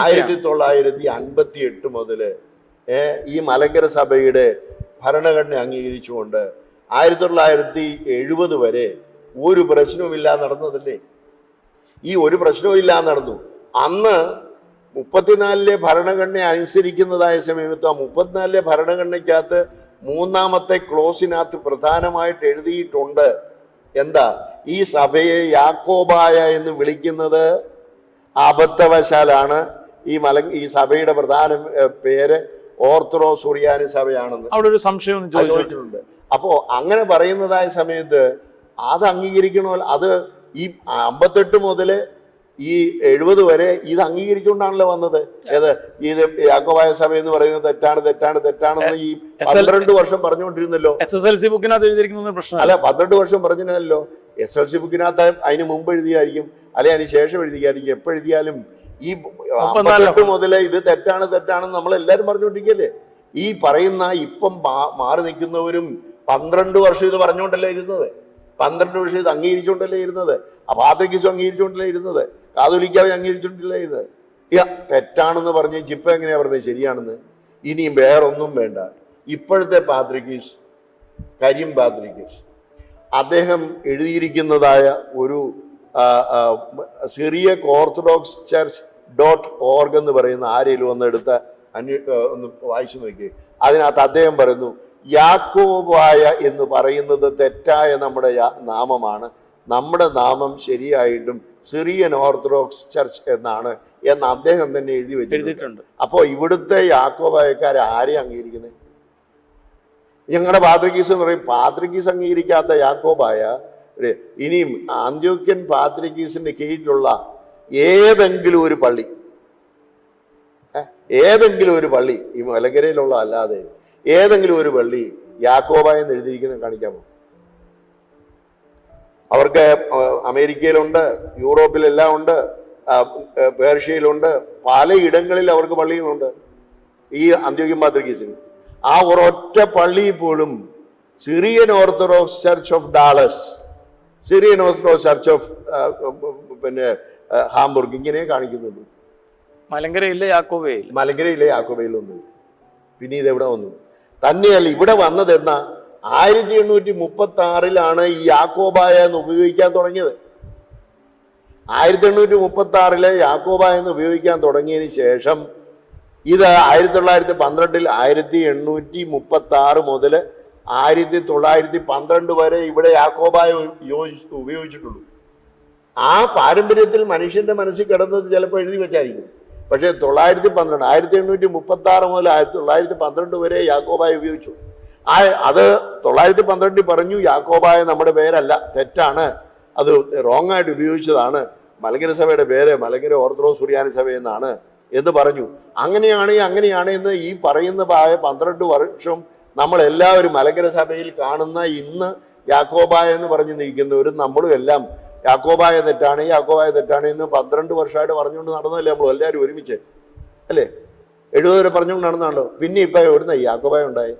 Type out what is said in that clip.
1958 മുതല് ഈ മലങ്കര സഭയുടെ ഭരണഘടന അംഗീകരിച്ചുകൊണ്ട് 1970 വരെ ഒരു പ്രശ്നവുമില്ല നടന്നതല്ലേ? ഈ ഒരു പ്രശ്നവും ഇല്ല നടന്നു. അന്ന് 34 ഭരണഘടന അനുസരിക്കുന്നതായ സമയത്ത് ആ 34 ഭരണഘടനയ്ക്കകത്ത് 3-ാമത്തെ ക്ലോസിനകത്ത് പ്രധാനമായിട്ട് എഴുതിയിട്ടുണ്ട്. എന്താ? ഈ സഭയെ യാക്കോബായ എന്ന് വിളിക്കുന്നത് അബദ്ധവശാലാണ്. ഈ സഭയുടെ പ്രധാന പേര് ഓർത്തഡോക്സ് സുറിയാനി സഭയാണെന്ന് അവിടെ ഒരു സംശയം ചോദിച്ചിട്ടുണ്ട്. അപ്പോ അങ്ങനെ പറയുന്നതായ സമയത്ത് അത് അംഗീകരിക്കണമല്ലോ. അത് ഈ 58 മുതല് ഈ 70 വരെ ഇത് അംഗീകരിച്ചുകൊണ്ടാണല്ലോ വന്നത്. ഇത് യാക്കോബായ സഭ എന്ന് പറയുന്നത് തെറ്റാണെന്ന് ഈ 12 വർഷം പറഞ്ഞുകൊണ്ടിരുന്നല്ലോ. SSLC ബുക്കിനകത്ത് എഴുതിയിരിക്കുന്ന പ്രശ്നം അല്ല, 12 വർഷം പറഞ്ഞല്ലോ. SSLC ബുക്കിനകത്ത് അതിന് മുമ്പ് എഴുതിയായിരിക്കും, അല്ലെ അതിന് ശേഷം എഴുതിയായിരിക്കും. എപ്പോൾ എഴുതിയാലും ഈ 58 മുതലേ ഇത് തെറ്റാണെന്ന് നമ്മളെല്ലാരും പറഞ്ഞുകൊണ്ടിരിക്കല്ലേ. ഈ പറയുന്ന ഇപ്പം മാറി നിൽക്കുന്നവരും 12 വർഷം ഇത് പറഞ്ഞുകൊണ്ടല്ലേ ഇരുന്നത്. 12 വർഷം ഇത് അംഗീകരിച്ചുകൊണ്ടല്ലേ ഇരുന്നത്. പാത്രിക്കീസും അംഗീകരിച്ചുകൊണ്ടല്ലേ ഇരുന്നത്. കാതോലിക്കാവെ അംഗീകരിച്ചുകൊണ്ടല്ലേ ഇരുന്നത്. തെറ്റാണെന്ന് പറഞ്ഞ് ഇപ്പം എങ്ങനെയാ പറഞ്ഞത് ശരിയാണെന്ന്? ഇനിയും വേറൊന്നും വേണ്ട. ഇപ്പോഴത്തെ പാത്രിക്കീസ് കരിം പാത്രിക്കീസ് അദ്ദേഹം എഴുതിയിരിക്കുന്നതായ ഒരു സിറിയക് ഓർത്തഡോക്സ് ചർച്ച് .org എന്ന് പറയുന്ന ആരെങ്കിലും ഒന്ന് വായിച്ചു നോക്കി. അതിനകത്ത് അദ്ദേഹം പറയുന്നു, യാക്കോബായ എന്ന് പറയുന്നത് തെറ്റായ നമ്മുടെ നാമമാണ്. നമ്മുടെ നാമം ശരിയായിട്ടും സിറിയൻ ഓർത്തഡോക്സ് ചർച്ച് എന്ന് അദ്ദേഹം തന്നെ എഴുതി വെച്ചിട്ടുണ്ട്. അപ്പോ ഇവിടുത്തെ യാക്കോബായക്കാരെ ആരെയും അംഗീകരിക്കുന്നത്? ഞങ്ങളുടെ പാത്രിക്കീസ് എന്ന് പറയും. പാത്രിക്കീസ് അംഗീകരിക്കാത്ത യാക്കോബായ ഇനിയും അന്ത്യോക്യൻ പാത്രിക്കീസിന്റെ കീഴിലുള്ള ഏതെങ്കിലും ഒരു പള്ളി ഈ മലങ്കരയിലുള്ള അല്ലാതെ ഏതെങ്കിലും ഒരു പള്ളി യാക്കോബായ എന്ന് എഴുതിയിരിക്കുന്നത് കാണിക്കാമോ? അവർക്ക് അമേരിക്കയിലുണ്ട്, യൂറോപ്പിലെല്ലാം ഉണ്ട്, പേർഷ്യയിലുണ്ട്, പലയിടങ്ങളിൽ അവർക്ക് പള്ളികളുണ്ട്. ഈ അന്ത്യോക്യൻ പാത്രിക്കീസിന് ആ ഒരൊറ്റ പള്ളിയിൽ പോലും Syrian orthodox church of Dallas, Syrian orthodox church of Hamburg ഇങ്ങനെ കാണിക്കുന്നുള്ളൂ. മലങ്കരയിലെ യാക്കോബയിലൊന്നും. പിന്നെ ഇതെവിടെ വന്നു? തന്നെയല്ല, ഇവിടെ വന്നത് എന്നാ 1836 ഈ യാക്കോബായ എന്ന് ഉപയോഗിക്കാൻ തുടങ്ങിയത്. 1836 യാക്കോബായ എന്ന് ഉപയോഗിക്കാൻ തുടങ്ങിയതിന് ശേഷം ഇത് 1912 1836 മുതൽ 1912 വരെ ഇവിടെ യാക്കോബായ ഉപയോഗിച്ചിട്ടുള്ളൂ. ആ പാരമ്പര്യത്തിൽ മനുഷ്യന്റെ മനസ്സിൽ കിടന്നത് ചിലപ്പോൾ എഴുതി വെച്ചായിരിക്കും. പക്ഷെ 1836 മുതൽ 1912 വരെ യാക്കോബായ ഉപയോഗിച്ചു. അത് 1912 പറഞ്ഞു യാക്കോബായ നമ്മുടെ പേരല്ല, തെറ്റാണ്, അത് റോങ് ആയിട്ട് ഉപയോഗിച്ചതാണ്, മലങ്കര സഭയുടെ പേര് മലങ്കര ഓർത്തഡോക്സ് സുറിയാനി സഭ എന്നാണ് എന്ന് പറഞ്ഞു. അങ്ങനെയാണ് എന്ന് ഈ പറയുന്ന 12 വർഷം നമ്മളെല്ലാവരും മലങ്കര സഭയിൽ കാണുന്ന ഇന്ന് യാക്കോബായ എന്ന് പറഞ്ഞു നിൽക്കുന്നവരും നമ്മളും എല്ലാം യാക്കോബായ തെറ്റാണ് എന്ന് 12 വർഷമായിട്ട് പറഞ്ഞുകൊണ്ട് നടന്നതല്ലേ നമ്മൾ എല്ലാവരും ഒരുമിച്ച്, അല്ലേ? 70 വരെ പറഞ്ഞുകൊണ്ട് നടന്നാണല്ലോ. പിന്നെ ഇപ്പം എവിടുന്ന യാക്കോബായ ഉണ്ടായി?